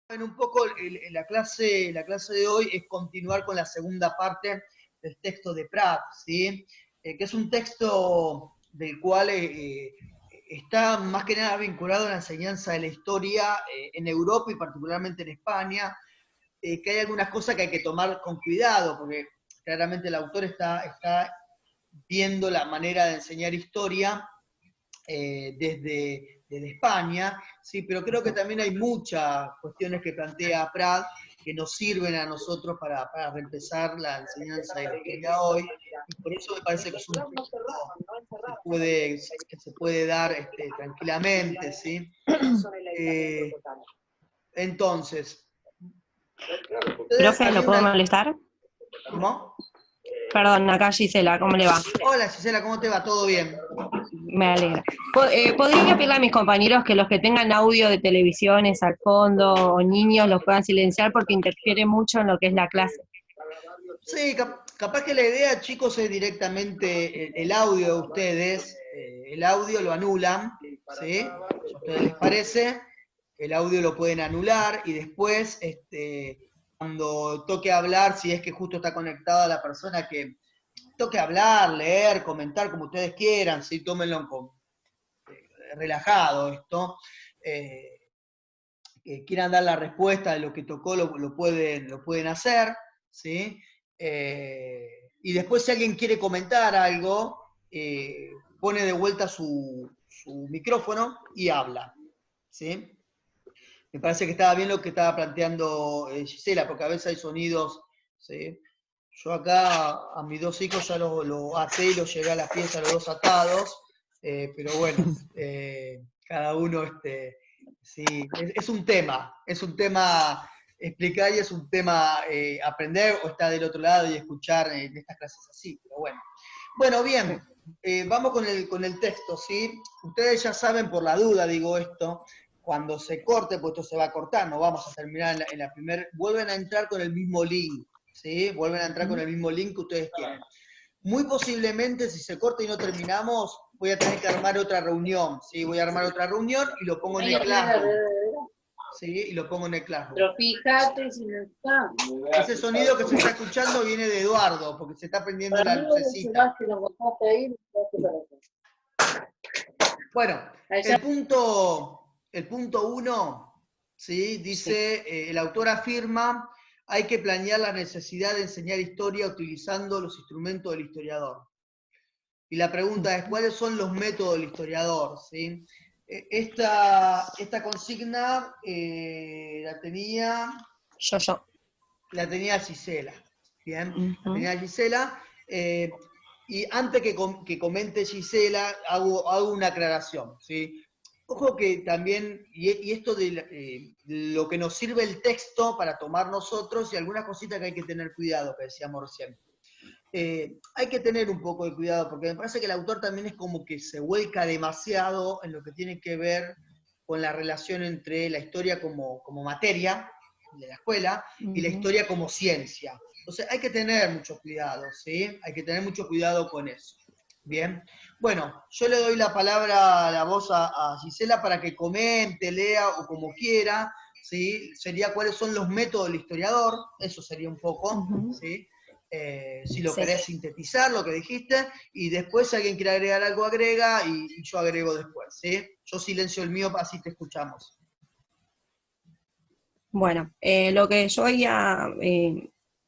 Bueno, un poco la clase de hoy es continuar con la segunda parte del texto de Prat, ¿sí? Que es un texto del cual está más que nada vinculado a la enseñanza de la historia en Europa y particularmente en España, que hay algunas cosas que hay que tomar con cuidado, porque claramente el autor está viendo la manera de enseñar historia desde España, ¿sí? Pero creo que también hay muchas cuestiones que plantea Prat que nos sirven a nosotros para reempezar la enseñanza de la historia hoy, y por eso me parece que es un texto que se puede dar tranquilamente, ¿sí? Eh, entonces, ustedes Profe, ¿lo había puedo una... molestar? ¿Cómo? Perdón, acá Gisela, ¿cómo le va? Hola Gisela, ¿cómo te va? ¿Todo bien? Me alegra. ¿Podría pedirle a mis compañeros que los que tengan audio de televisiones al fondo o niños los puedan silenciar porque interfiere mucho en lo que es la clase? Sí, capaz que la idea, chicos, es directamente el audio de ustedes. El audio lo anulan, ¿sí? Si a ustedes les parece, el audio lo pueden anular y después, cuando toque hablar, si es que justo está conectada la persona que toque hablar, leer, comentar, como ustedes quieran, ¿sí? Tómenlo relajado esto. Eh, que quieran dar la respuesta de lo que tocó, lo pueden hacer, ¿sí? Y después si alguien quiere comentar algo, pone de vuelta su micrófono y habla, ¿sí? Me parece que estaba bien lo que estaba planteando Gisela, porque a veces hay sonidos, ¿sí? Yo acá a mis dos hijos ya los até y los llevé a la pieza, los dos atados, pero bueno, cada uno, sí, es un tema explicar y es un tema aprender o estar del otro lado y escuchar en estas clases así, pero bueno. Bueno, bien, vamos con el texto, ¿sí? Ustedes ya saben por la duda, digo esto, cuando se corte, pues esto se va a cortar, no vamos a terminar en la primera, vuelven a entrar con el mismo link, ¿sí? Vuelven a entrar con el mismo link que ustedes tienen. Muy posiblemente, si se corta y no terminamos, voy a tener que armar otra reunión, ¿sí? Voy a armar otra reunión y lo pongo en el Classroom, ¿sí? Y lo pongo en el Classroom. Pero fíjate si no está. Ese sonido que se está escuchando viene de Eduardo, porque se está prendiendo Para la mí vos lo lucecita. llevaste, lo botaste ahí, lo llevaste para allá. Bueno, Allá. el punto 1, ¿sí? Sí. Dice, el autor afirma, hay que planear la necesidad de enseñar historia utilizando los instrumentos del historiador. Y la pregunta es, ¿cuáles son los métodos del historiador? ¿Sí? Esta consigna Yo. la tenía Gisela, ¿bien? La Ujú. tenía Gisela, y antes que comente Gisela, hago una aclaración, ¿sí? Ojo que también, y esto de lo que nos sirve el texto para tomar nosotros, y algunas cositas que hay que tener cuidado, que decíamos recién. Hay que tener un poco de cuidado, porque me parece que el autor también es como que se vuelca demasiado en lo que tiene que ver con la relación entre la historia como materia de la escuela y la Ujú. historia como ciencia. Entonces hay que tener mucho cuidado, ¿sí? Hay que tener mucho cuidado con eso. Bien. Bueno, yo le doy la voz a Gisela para que comente, lea o como quiera, ¿sí? Sería cuáles son los métodos del historiador, eso sería un poco, Ujú. ¿sí? Si lo Sí. querés sintetizar, lo que dijiste, y después si alguien quiere agregar algo, agrega, y yo agrego después, ¿sí? Yo silencio el mío, así te escuchamos. Bueno, lo que yo había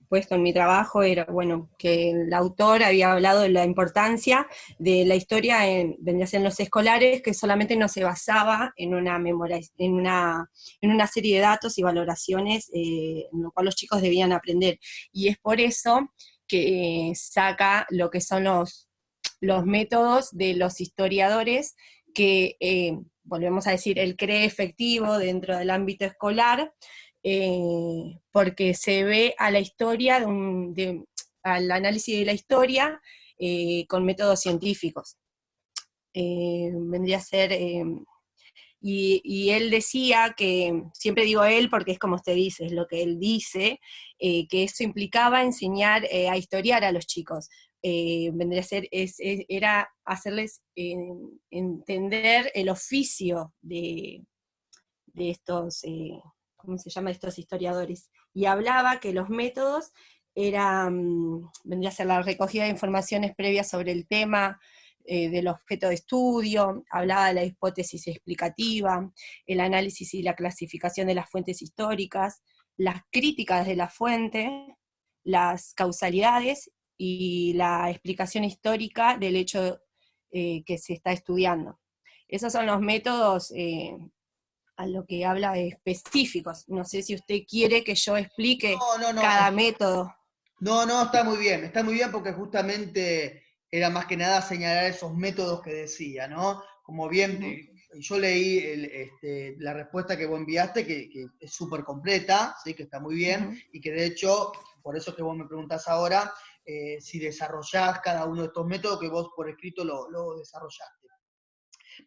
puesto en mi trabajo era, bueno, que el autor había hablado de la importancia de la historia vendría a ser en los escolares, que solamente no se basaba en una memoria, en una serie de datos y valoraciones en lo cual los chicos debían aprender. Y es por eso que saca lo que son los métodos de los historiadores que, volvemos a decir, él cree efectivo dentro del ámbito escolar, porque se ve a la historia, al análisis de la historia con métodos científicos. Vendría a ser, y él decía que, siempre digo él porque es como usted dice, es lo que él dice, que eso implicaba enseñar a historiar a los chicos. Vendría a ser, era hacerles entender el oficio de estos, ¿cómo se llama?, estos historiadores, y hablaba que los métodos vendría a ser la recogida de informaciones previas sobre el tema, del objeto de estudio, hablaba de la hipótesis explicativa, el análisis y la clasificación de las fuentes históricas, las críticas de la fuente, las causalidades y la explicación histórica del hecho que se está estudiando. Esos son los métodos a lo que habla específicos. No sé si usted quiere que yo explique No, no, no. cada método. No, no, está muy bien porque justamente era más que nada señalar esos métodos que decía, ¿no? Como bien, yo leí la respuesta que vos enviaste, que es súper completa, ¿sí? Que está muy bien, y que de hecho, por eso es que vos me preguntás ahora, si desarrollás cada uno de estos métodos que vos por escrito lo desarrollaste.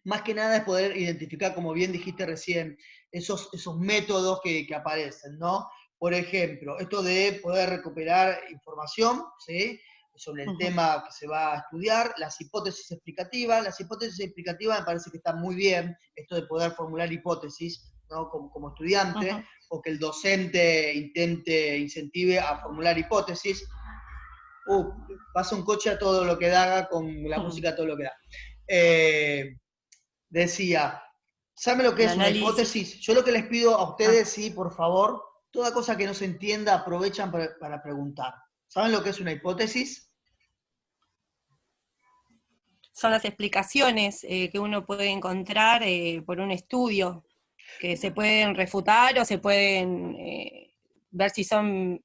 Más que nada es poder identificar, como bien dijiste recién, esos métodos que aparecen, ¿no? Por ejemplo, esto de poder recuperar información, ¿sí?, sobre el tema que se va a estudiar, las hipótesis explicativas. Las hipótesis explicativas me parece que están muy bien, esto de poder formular hipótesis, ¿no?, como estudiante, o que el docente incentive a formular hipótesis. Pasa un coche a todo lo que da, con la música a todo lo que da. Decía, ¿saben lo que es una hipótesis? Yo lo que les pido a ustedes, sí, por favor, toda cosa que no se entienda, aprovechan para preguntar. ¿Saben lo que es una hipótesis? Son las explicaciones que uno puede encontrar por un estudio, que se pueden refutar o se pueden ver si son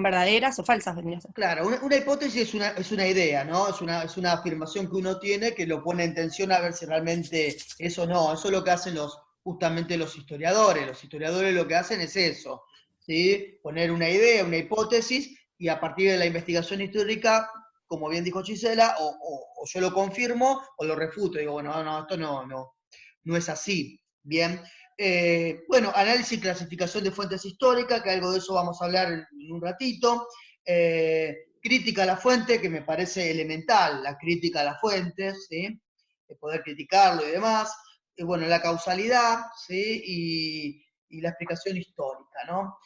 verdaderas o falsas. Claro, una hipótesis es una idea, ¿no? Es una afirmación que uno tiene que lo pone en tensión a ver si realmente es o no. Eso es lo que hacen justamente los historiadores. Los historiadores lo que hacen es eso, ¿sí? Poner una idea, una hipótesis, y a partir de la investigación histórica, como bien dijo Gisela, o yo lo confirmo o lo refuto. Digo, bueno, no, esto no es así. Bien. Bueno, análisis y clasificación de fuentes históricas, que algo de eso vamos a hablar en un ratito. Crítica a la fuente, que me parece elemental, la crítica a las fuentes, ¿sí?, poder criticarlo y demás. Bueno, la causalidad, ¿sí?, y la explicación histórica, ¿no?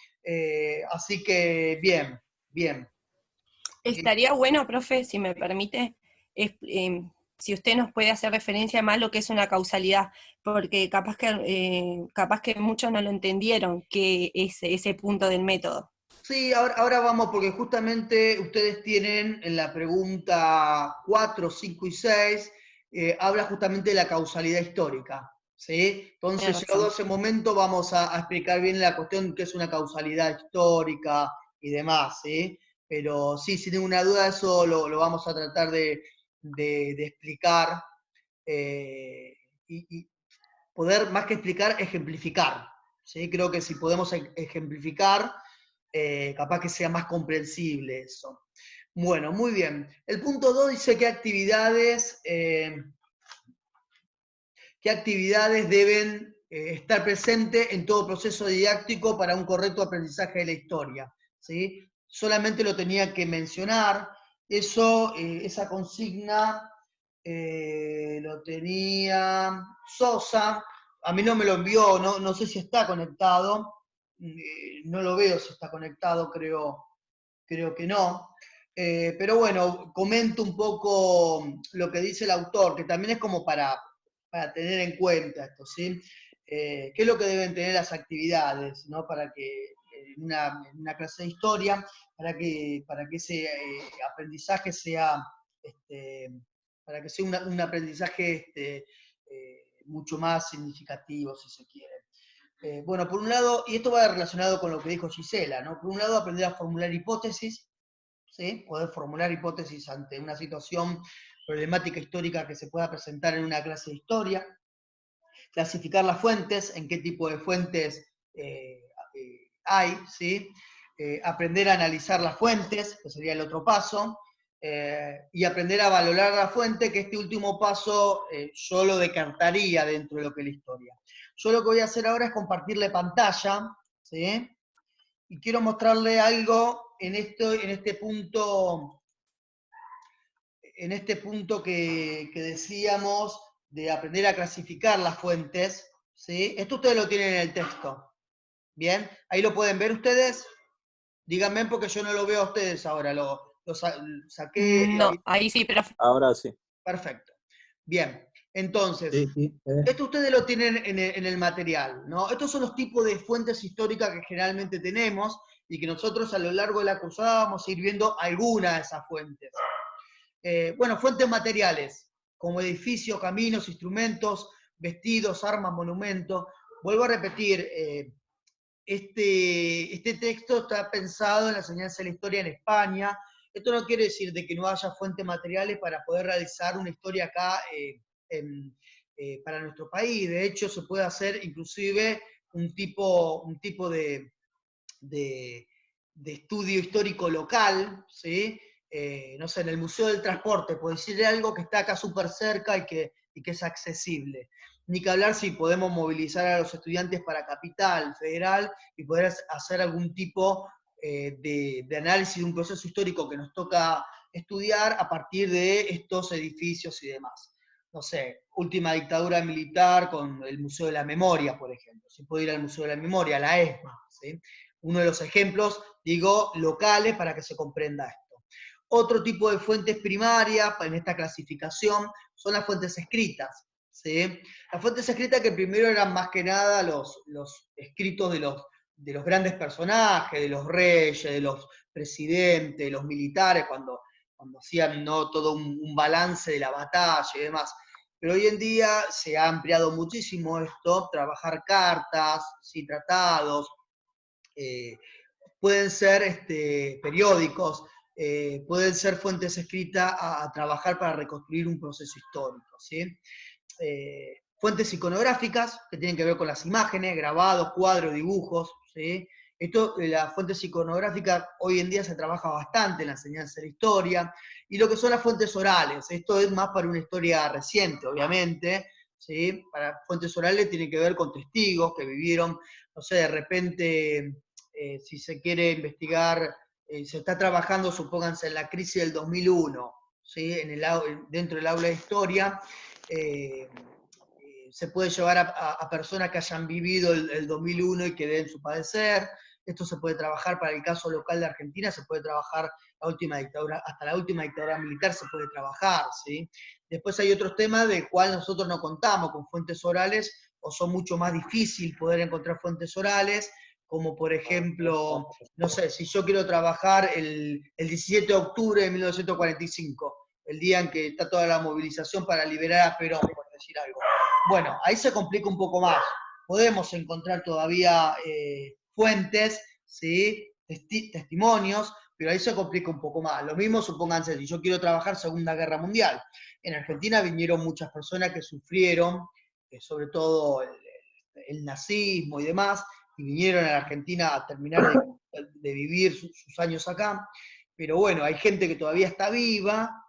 Así que, bien, bien. Estaría bueno, profe, si me permite, si usted nos puede hacer referencia más a lo que es una causalidad, porque capaz que muchos no lo entendieron, que es ese punto del método. Sí, ahora vamos, porque justamente ustedes tienen en la pregunta 4, 5 y 6, habla justamente de la causalidad histórica, ¿sí? Entonces, llegado a ese momento, vamos a explicar bien la cuestión que es una causalidad histórica y demás, ¿sí? Pero sí, sin ninguna duda, eso lo vamos a tratar de explicar, y poder, más que explicar, ejemplificar, ¿sí? Creo que si podemos ejemplificar, capaz que sea más comprensible eso. Bueno, muy bien. El punto 2 dice qué actividades deben estar presentes en todo proceso didáctico para un correcto aprendizaje de la historia, ¿sí? Solamente lo tenía que mencionar. Eso, esa consigna lo tenía Sosa. A mí no me lo envió, no sé si está conectado. No lo veo si está conectado, creo que no. Pero bueno, comento un poco lo que dice el autor, que también es como para tener en cuenta esto, ¿sí? ¿Qué es lo que deben tener las actividades, ¿no? Para que en una clase de historia, para que ese aprendizaje sea, para que sea un aprendizaje mucho más significativo, si se quiere. Bueno, por un lado, y esto va relacionado con lo que dijo Gisela, ¿no? Por un lado, aprender a formular hipótesis, ¿sí? Poder formular hipótesis ante una situación problemática histórica que se pueda presentar en una clase de historia. Clasificar las fuentes, en qué tipo de fuentes hay, ¿sí? Aprender a analizar las fuentes, que sería el otro paso. Y aprender a valorar la fuente, que este último paso yo lo descartaría dentro de lo que es la historia. Yo lo que voy a hacer ahora es compartirle pantalla, ¿sí? Y quiero mostrarle algo en este punto que decíamos de aprender a clasificar las fuentes, ¿sí? Esto ustedes lo tienen en el texto. ¿Bien? ¿Ahí lo pueden ver ustedes? Díganme porque yo no lo veo a ustedes ahora, saqué, lo No, ahí sí, pero Ahora sí. perfecto. Bien, entonces, Sí, sí. esto ustedes lo tienen en el material, ¿no? Estos son los tipos de fuentes históricas que generalmente tenemos y que nosotros a lo largo de la cursada vamos a ir viendo algunas de esas fuentes. Bueno, fuentes materiales, como edificios, caminos, instrumentos, vestidos, armas, monumentos. Vuelvo a repetir, este texto está pensado en la enseñanza de la historia en España. Esto no quiere decir de que no haya fuentes materiales para poder realizar una historia acá para nuestro país. De hecho, se puede hacer inclusive un tipo de estudio histórico local, ¿sí? No sé, en el Museo del Transporte, por decir algo que está acá súper cerca y que es accesible. Ni que hablar si podemos movilizar a los estudiantes para Capital Federal y poder hacer algún tipo de análisis de un proceso histórico que nos toca estudiar a partir de estos edificios y demás. No sé, última dictadura militar con el Museo de la Memoria, por ejemplo. Se puede ir al Museo de la Memoria, a la ESMA, ¿sí? Uno de los ejemplos, digo, locales para que se comprenda esto. Otro tipo de fuentes primarias en esta clasificación son las fuentes escritas, ¿sí? Las fuentes escritas que primero eran más que nada los escritos de los grandes personajes, de los reyes, de los presidentes, de los militares, cuando hacían, ¿no?, todo un balance de la batalla y demás. Pero hoy en día se ha ampliado muchísimo esto, trabajar cartas, ¿sí?, tratados, pueden ser periódicos, pueden ser fuentes escritas a trabajar para reconstruir un proceso histórico, ¿sí? Fuentes iconográficas, que tienen que ver con las imágenes, grabados, cuadros, dibujos, ¿sí? Esto, las fuentes iconográficas, hoy en día se trabaja bastante en la enseñanza de la historia, y lo que son las fuentes orales, esto es más para una historia reciente, obviamente, ¿sí? Para fuentes orales tienen que ver con testigos que vivieron, no sé, de repente, si se quiere investigar, se está trabajando, supónganse, en la crisis del 2001, ¿sí? Dentro del aula de historia, se puede llevar a personas que hayan vivido el 2001 y que den su padecer. Esto se puede trabajar para el caso local de Argentina, se puede trabajar la última dictadura, hasta la última dictadura militar se puede trabajar, ¿sí? Después hay otros temas del cual nosotros no contamos con fuentes orales, o son mucho más difícil poder encontrar fuentes orales, como por ejemplo, no sé, si yo quiero trabajar el 17 de octubre de 1945, el día en que está toda la movilización para liberar a Perón, por decir algo. Bueno, ahí se complica un poco más. Podemos encontrar todavía fuentes, ¿sí?, testimonios, pero ahí se complica un poco más. Lo mismo, supónganse, si yo quiero trabajar Segunda Guerra Mundial. En Argentina vinieron muchas personas que sufrieron, sobre todo el nazismo y demás, y vinieron a la Argentina a terminar de vivir sus años acá. Pero bueno, hay gente que todavía está viva,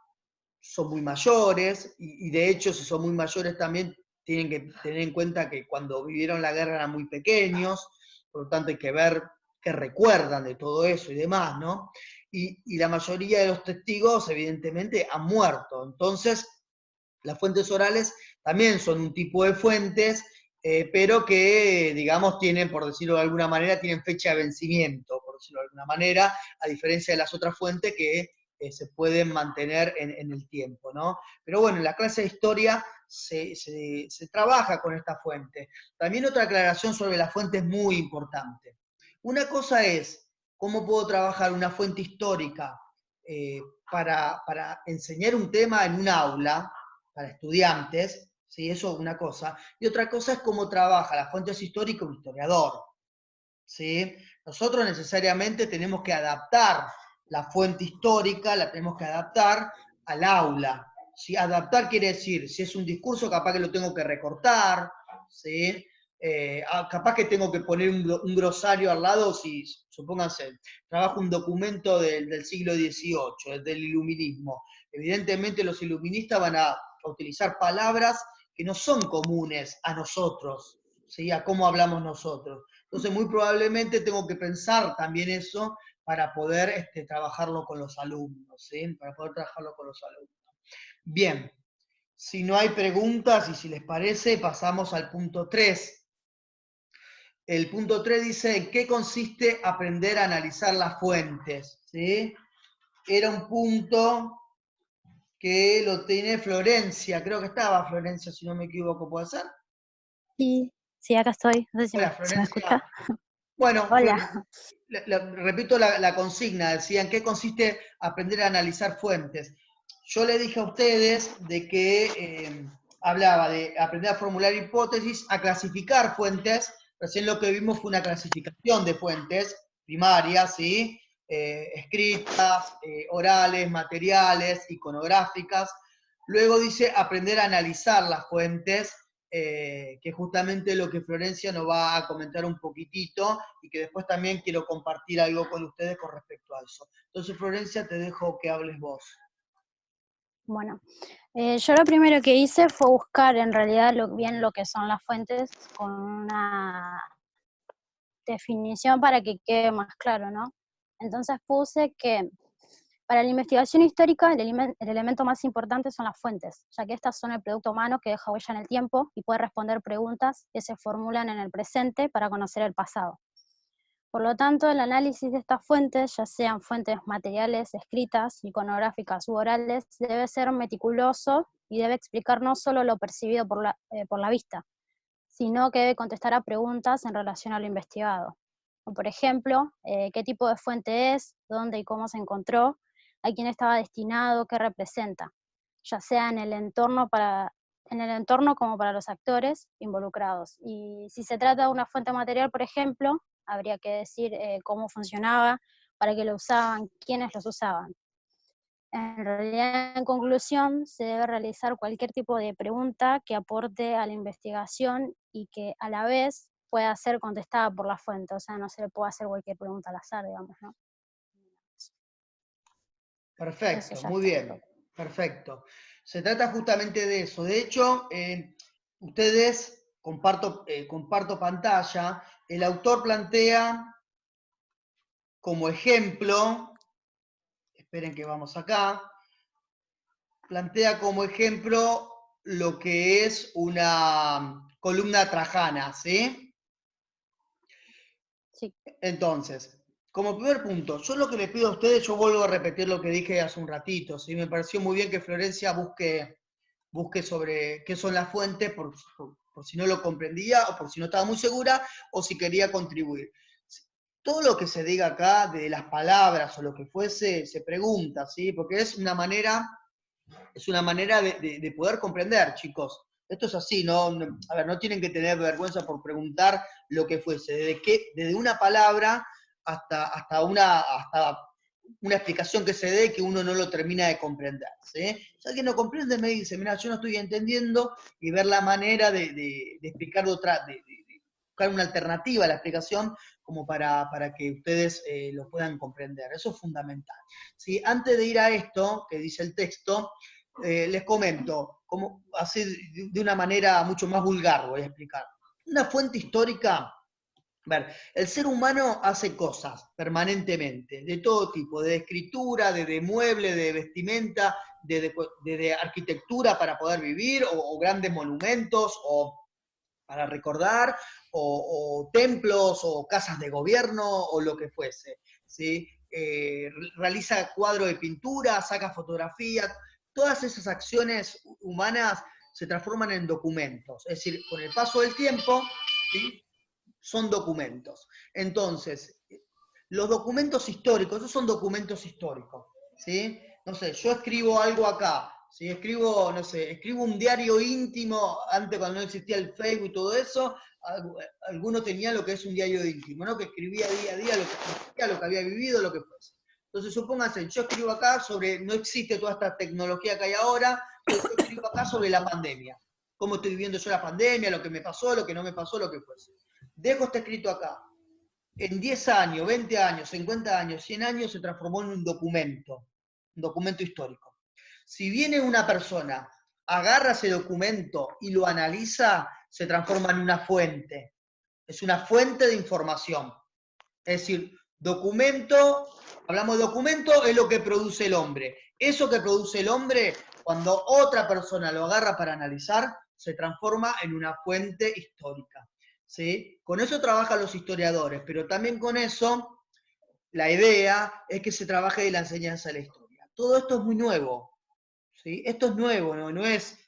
son muy mayores, y de hecho, si son muy mayores también tienen que tener en cuenta que cuando vivieron la guerra eran muy pequeños, por lo tanto hay que ver qué recuerdan de todo eso y demás, ¿no? Y la mayoría de los testigos, evidentemente, han muerto. Entonces, las fuentes orales también son un tipo de fuentes, pero que, digamos, tienen, por decirlo de alguna manera, tienen fecha de vencimiento, por decirlo de alguna manera, a diferencia de las otras fuentes que se pueden mantener en el tiempo, ¿no? Pero bueno, en la clase de historia se trabaja con esta fuente. También otra aclaración sobre la fuente es muy importante. Una cosa es cómo puedo trabajar una fuente histórica para enseñar un tema en un aula, para estudiantes, ¿sí? Eso es una cosa. Y otra cosa es cómo trabaja las fuentes históricas un historiador, ¿sí? Nosotros necesariamente tenemos que adaptar la fuente histórica, la tenemos que adaptar al aula, ¿sí? Adaptar quiere decir, si es un discurso, capaz que lo tengo que recortar, ¿sí? Capaz que tengo que poner un glosario al lado, si, supónganse, trabajo un documento del siglo XVIII, del iluminismo. Evidentemente los iluministas van a utilizar palabras que no son comunes a nosotros, ¿sí?, a cómo hablamos nosotros. Entonces, muy probablemente tengo que pensar también eso para poder trabajarlo con los alumnos, ¿sí? Para poder trabajarlo con los alumnos. Bien, si no hay preguntas y si les parece, pasamos al punto 3. El punto 3 dice, ¿en qué consiste aprender a analizar las fuentes? ¿Sí? Era un punto que lo tiene Florencia, creo que estaba Florencia, si no me equivoco, ¿puede ser? Sí, sí, acá estoy. No sé si Hola, se me escucha. Florencia. Bueno, Hola. repito la consigna, decía, ¿en qué consiste aprender a analizar fuentes? Yo le dije a ustedes de que hablaba de aprender a formular hipótesis, a clasificar fuentes. Recién lo que vimos fue una clasificación de fuentes primarias, ¿sí? Escritas, orales, materiales, iconográficas. Luego dice aprender a analizar las fuentes, que es justamente lo que Florencia nos va a comentar un poquitito y que después también quiero compartir algo con ustedes con respecto a eso. Entonces, Florencia, te dejo que hables vos. Bueno, yo lo primero que hice fue buscar en realidad bien lo que son las fuentes con una definición para que quede más claro, ¿no? Entonces puse que para la investigación histórica el elemento más importante son las fuentes, ya que estas son el producto humano que deja huella en el tiempo y puede responder preguntas que se formulan en el presente para conocer el pasado. Por lo tanto, el análisis de estas fuentes, ya sean fuentes materiales, escritas, iconográficas u orales, debe ser meticuloso y debe explicar no solo lo percibido por la vista, sino que debe contestar a preguntas en relación a lo investigado. Por ejemplo, qué tipo de fuente es, dónde y cómo se encontró, a quién estaba destinado, qué representa, ya sea en el entorno como para los actores involucrados. Y si se trata de una fuente material, por ejemplo, habría que decir cómo funcionaba, para qué lo usaban, quiénes los usaban. En realidad, en conclusión, se debe realizar cualquier tipo de pregunta que aporte a la investigación y que a la vez pueda ser contestada por la fuente, o sea, no se le puede hacer cualquier pregunta al azar, digamos, ¿no? Perfecto, muy bien, perfecto. Se trata justamente de eso. De hecho, ustedes, comparto pantalla, el autor plantea como ejemplo, esperen que vamos acá, plantea como ejemplo lo que es una columna trajana, ¿sí? Sí. Entonces, como primer punto, yo lo que les pido a ustedes, yo vuelvo a repetir lo que dije hace un ratito, ¿sí? Me pareció muy bien que Florencia busque sobre qué son las fuentes, por si no lo comprendía, o por si no estaba muy segura, o si quería contribuir. Todo lo que se diga acá, de las palabras o lo que fuese, se pregunta, ¿sí? Porque es una manera de poder comprender, chicos. Esto es así, ¿no? A ver, no tienen que tener vergüenza por preguntar lo que fuese, desde una palabra hasta una explicación que se dé que uno no lo termina de comprender, ¿sí? Si alguien no comprende, me dice, mira, yo no estoy entendiendo, y ver la manera de explicar de buscar una alternativa a la explicación como para que ustedes lo puedan comprender. Eso es fundamental. ¿Sí? Antes de ir a esto, que dice el texto, les comento, así de una manera mucho más vulgar voy a explicar. Una fuente histórica, a ver, el ser humano hace cosas permanentemente, de todo tipo, de escritura, de mueble, de vestimenta, de arquitectura para poder vivir, o grandes monumentos, o para recordar, o templos, o casas de gobierno, o lo que fuese, ¿sí? Realiza cuadros de pintura, saca fotografías. Todas esas acciones humanas se transforman en documentos, es decir, con el paso del tiempo, ¿sí? Son documentos. Entonces, los documentos históricos, esos son documentos históricos, ¿sí? No sé, yo escribo algo acá, ¿sí? Escribo un diario íntimo, antes cuando no existía el Facebook y todo eso, algunos tenían lo que es un diario íntimo, ¿no? Que escribía día a día lo que había vivido, lo que fuese. Entonces, supónganse, yo escribo acá sobre, no existe toda esta tecnología que hay ahora, entonces yo escribo acá sobre la pandemia. Cómo estoy viviendo yo la pandemia, lo que me pasó, lo que no me pasó, lo que fuese. Dejo este escrito acá. En 10 años, 20 años, 50 años, 100 años se transformó en un documento histórico. Si viene una persona, agarra ese documento y lo analiza, se transforma en una fuente. Es una fuente de información. Es decir, documento, hablamos de documento, es lo que produce el hombre. Eso que produce el hombre, cuando otra persona lo agarra para analizar, se transforma en una fuente histórica. ¿Sí? Con eso trabajan los historiadores, pero también con eso la idea es que se trabaje de la enseñanza de la historia. Todo esto es muy nuevo, ¿sí? Esto es nuevo, no es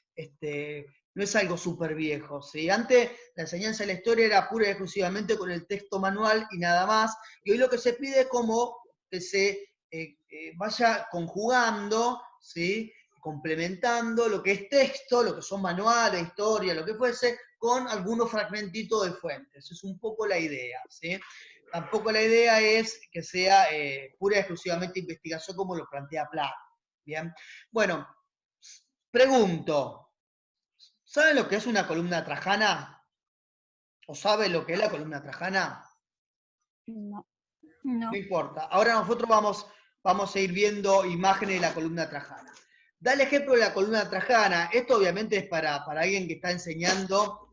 algo súper viejo, ¿sí? Antes la enseñanza de la historia era pura y exclusivamente con el texto manual y nada más, y hoy lo que se pide es como que se vaya conjugando, ¿sí? Complementando lo que es texto, lo que son manuales, historia, lo que fuese, con algunos fragmentitos de fuentes. Es un poco la idea, ¿sí? Tampoco la idea es que sea pura y exclusivamente investigación como lo plantea Plato. Bien. Bueno, pregunto, ¿saben lo que es una columna trajana? ¿O saben lo que es la columna trajana? No. No. No importa. Ahora nosotros vamos a ir viendo imágenes de la columna trajana. Da el ejemplo de la columna trajana. Esto obviamente es para alguien que está enseñando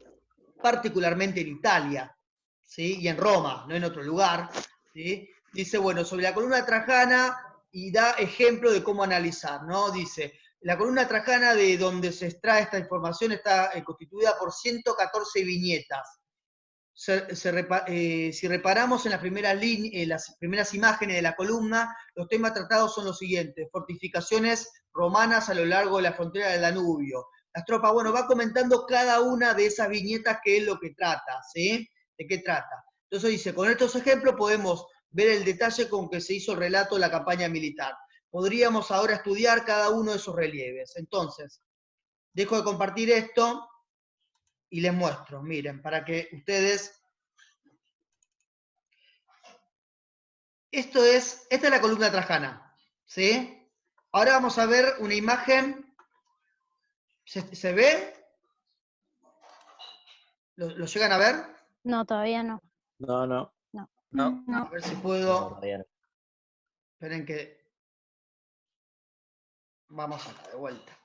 particularmente en Italia, ¿sí? Y en Roma, no en otro lugar, ¿sí? Dice, bueno, sobre la columna trajana y da ejemplo de cómo analizar, ¿no? Dice, la columna trajana de donde se extrae esta información está constituida por 114 viñetas. Si reparamos en las primeras imágenes de la columna, los temas tratados son los siguientes: fortificaciones romanas a lo largo de la frontera del Danubio. Las tropas, bueno, va comentando cada una de esas viñetas qué es lo que trata, ¿sí? ¿De qué trata? Entonces dice, con estos ejemplos podemos ver el detalle con que se hizo el relato de la campaña militar. Podríamos ahora estudiar cada uno de esos relieves. Entonces, dejo de compartir esto y les muestro, miren, para que ustedes... Esta es la columna trajana, ¿sí? Ahora vamos a ver una imagen. ¿Se ve? ¿Lo llegan a ver? No, todavía no. No, no. No. No. A ver si No, puedo. todavía no. Esperen que... Vamos acá, de vuelta.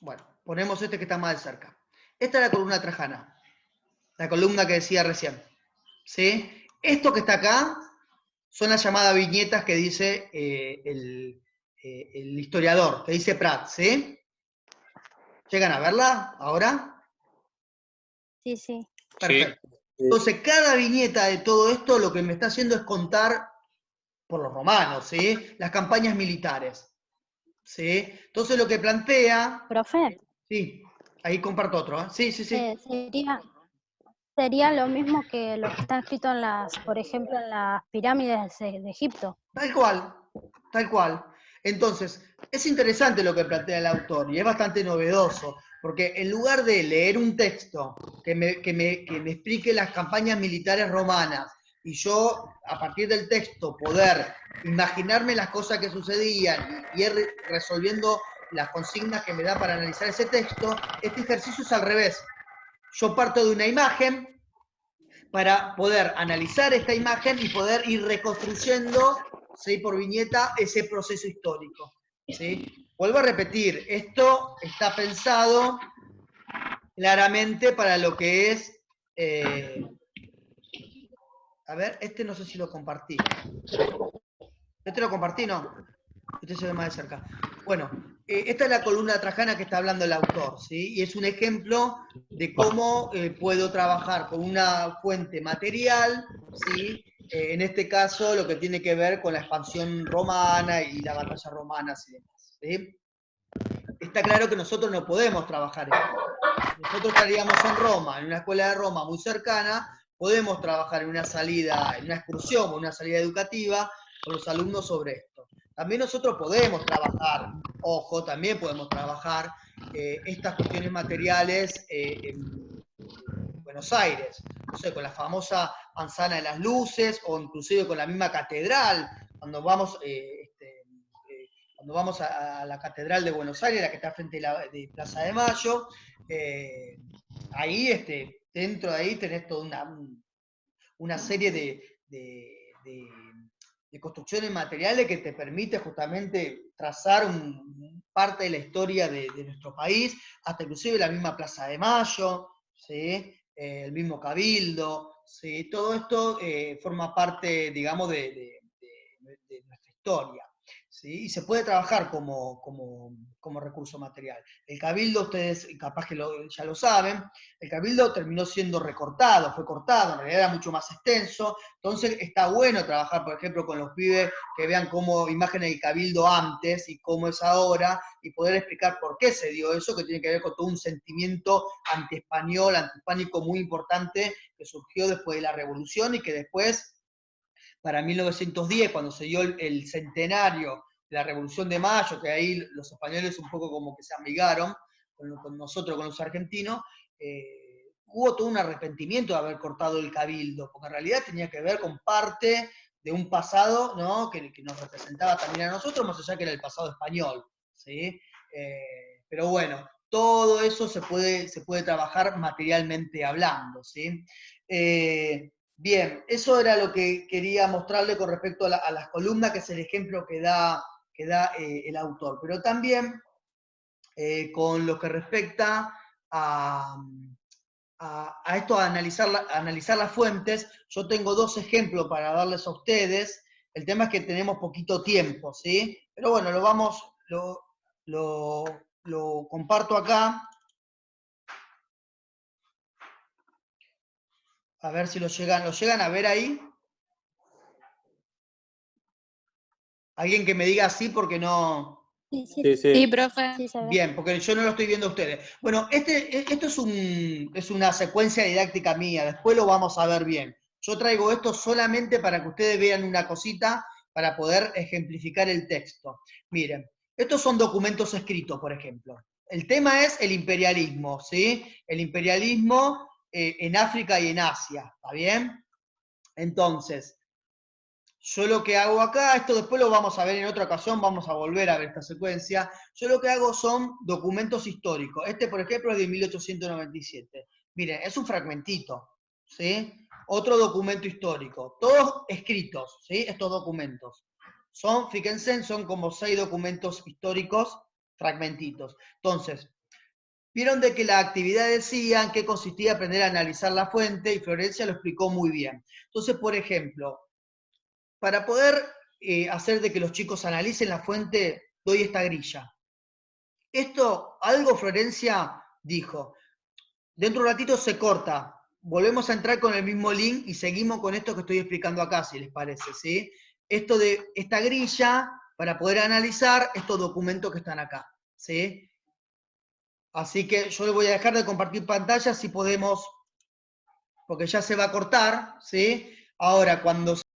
Bueno, ponemos este que está más de cerca. Esta es la columna trajana. La columna que decía recién. ¿Sí? Esto que está acá son las llamadas viñetas que dice el historiador, que dice Prat, ¿sí? ¿Llegan a verla ahora? Sí, sí. Perfecto. Entonces, cada viñeta de todo esto lo que me está haciendo es contar, por los romanos, ¿sí? Las campañas militares, ¿sí? Entonces, lo que plantea... Profe, Sí, ahí comparto otro, ¿eh? Sí, sí, sí. sería lo mismo que lo que está escrito en por ejemplo, en las pirámides de Egipto. Tal cual, tal cual. Entonces, es interesante lo que plantea el autor y es bastante novedoso, porque en lugar de leer un texto que me explique las campañas militares romanas y yo, a partir del texto, poder imaginarme las cosas que sucedían y ir resolviendo las consignas que me da para analizar ese texto, este ejercicio es al revés. Yo parto de una imagen para poder analizar esta imagen y poder ir reconstruyendo, ¿sí? Por viñeta ese proceso histórico, ¿sí? Vuelvo a repetir, esto está pensado claramente para lo que es... a ver, este no sé si lo compartí. ¿Este lo compartí? No. Este se ve más de cerca. Bueno, esta es la columna trajana que está hablando el autor, ¿sí? Y es un ejemplo de cómo puedo trabajar con una fuente material, ¿sí? En este caso, lo que tiene que ver con la expansión romana y la batalla romana y demás, ¿sí? Está claro que nosotros no podemos trabajar esto. Nosotros estaríamos en Roma, en una escuela de Roma muy cercana, podemos trabajar en una salida, en una excursión o una salida educativa con los alumnos sobre esto. También nosotros podemos trabajar, ojo, también podemos trabajar estas cuestiones materiales en Buenos Aires, no sé, con la famosa manzana de las luces o inclusive con la misma catedral, cuando vamos a la Catedral de Buenos Aires, la que está frente de Plaza de Mayo, ahí, dentro de ahí tenés toda una serie de construcciones materiales que te permite justamente trazar parte de la historia de nuestro país, hasta inclusive la misma Plaza de Mayo, ¿sí? El mismo Cabildo, ¿sí? Todo esto forma parte, digamos, de nuestra historia. ¿Sí? Y se puede trabajar como recurso material. El cabildo, ustedes capaz que ya lo saben, el cabildo terminó siendo recortado, fue cortado, en realidad era mucho más extenso, entonces está bueno trabajar, por ejemplo, con los pibes que vean cómo imágenes del cabildo antes y cómo es ahora, y poder explicar por qué se dio eso, que tiene que ver con todo un sentimiento antiespañol, antihispánico muy importante, que surgió después de la Revolución y que después, para 1910, cuando se dio el centenario de la Revolución de Mayo, que ahí los españoles un poco como que se amigaron con nosotros, con los argentinos, hubo todo un arrepentimiento de haber cortado el cabildo, porque en realidad tenía que ver con parte de un pasado, ¿no? que nos representaba también a nosotros, más allá que era el pasado español. ¿Sí? Pero bueno, todo eso se puede trabajar materialmente hablando. ¿Sí? Bien, eso era lo que quería mostrarle con respecto a las columnas, que es el ejemplo que da el autor. Pero también con lo que respecta a esto, a analizar las fuentes, yo tengo dos ejemplos para darles a ustedes. El tema es que tenemos poquito tiempo, ¿sí? Pero bueno, lo comparto acá. A ver si lo llegan a ver ahí. Alguien que me diga sí, porque no... Sí, profe. sí se ve. Bien, porque yo no lo estoy viendo a ustedes. Bueno, esto es una secuencia didáctica mía, después lo vamos a ver bien. Yo traigo esto solamente para que ustedes vean una cosita para poder ejemplificar el texto. Miren, estos son documentos escritos, por ejemplo. El tema es el imperialismo, ¿sí? El imperialismo en África y en Asia, ¿está bien? Entonces, yo lo que hago acá, esto después lo vamos a ver en otra ocasión, vamos a volver a ver esta secuencia. Yo lo que hago son documentos históricos. Este, por ejemplo, es de 1897. Miren, es un fragmentito, ¿sí? Otro documento histórico. Todos escritos, ¿sí? Estos documentos. Fíjense, son como 6 documentos históricos fragmentitos. Entonces, vieron de que la actividad decía en qué consistía aprender a analizar la fuente, y Florencia lo explicó muy bien. Entonces, por ejemplo, para poder hacer de que los chicos analicen la fuente, doy esta grilla. Esto, algo Florencia dijo. Dentro de un ratito se corta. Volvemos a entrar con el mismo link y seguimos con esto que estoy explicando acá, si les parece, ¿sí? Esto de esta grilla, para poder analizar estos documentos que están acá, ¿sí? Así que yo les voy a dejar de compartir pantalla, si podemos, porque ya se va a cortar, ¿sí? Ahora, cuando